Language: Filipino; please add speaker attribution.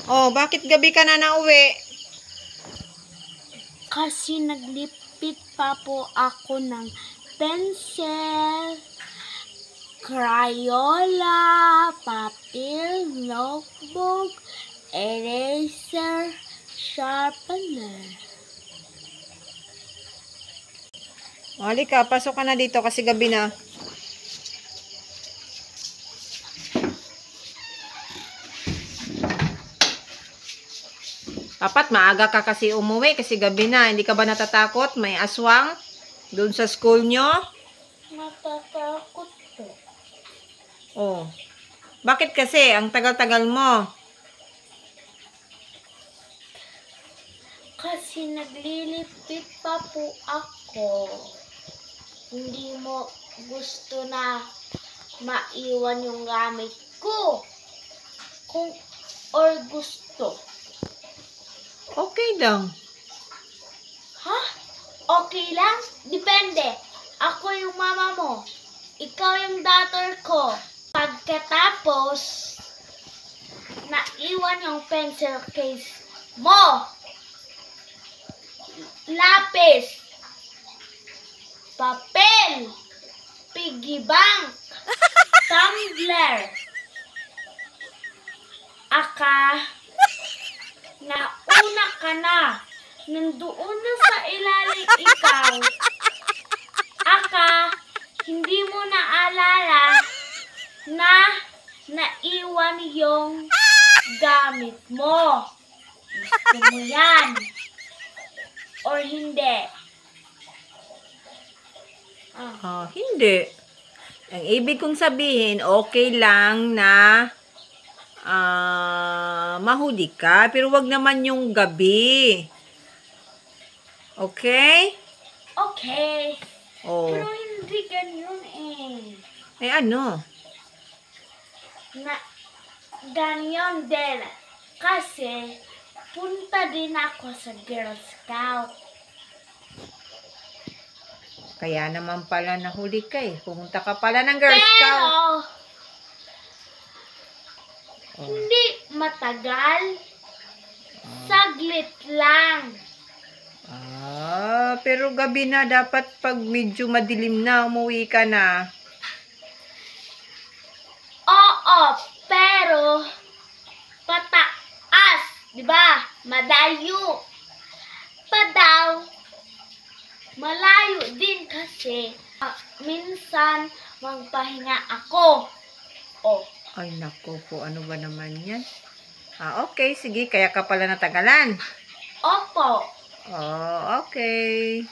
Speaker 1: Oh, bakit gabi ka na nauwi?
Speaker 2: Kasi naglipit pa po ako ng pencil, Crayola, papel, notebook, eraser, sharpener.
Speaker 1: Halika, pasok ka na dito kasi gabi na. Dapat maaga ka kasi umuwi kasi gabi na. Hindi ka ba natatakot? May aswang doon sa school nyo?
Speaker 2: Natatakot po.
Speaker 1: Oh. Bakit kasi? Ang tagal-tagal mo.
Speaker 2: Kasi naglilipit pa po ako. Hindi mo gusto na maiwan yung gamit ko. Or gusto.
Speaker 1: Okay lang.
Speaker 2: Ha? Okay lang? Depende. Ako yung mama mo. Ikaw yung daughter ko. Pagkatapos, naiwan yung pencil case mo. Lapis. Papel. Piggy bank. Tumbler. Nauna ka na. Nandoon na sa ilalim ikaw. Hindi mo naalala na naiwan yung gamit mo. Gusto mo yan? Or hindi?
Speaker 1: Hindi. Ang ibig kong sabihin, okay lang na mahuli ka, pero wag naman yung gabi. Okay?
Speaker 2: Okay.
Speaker 1: Oh.
Speaker 2: Pero hindi ganyan eh.
Speaker 1: Eh ano?
Speaker 2: Ganyan din. Kasi, punta din ako sa Girl Scout.
Speaker 1: Kaya naman pala nahuli ka eh. Pumunta ka pala ng Girl Scout.
Speaker 2: Pero, hindi matagal. Saglit lang.
Speaker 1: Pero gabi na, dapat pag medyo madilim na, umuwi ka na.
Speaker 2: Oo, pero pataas, di ba? Malayo. Padaw, malayo din kasi minsan magpahinga ako. Oh.
Speaker 1: Ay nako po, ano ba naman yan? Okay, sige, kaya ka pala natagalan.
Speaker 2: Opo.
Speaker 1: Okay.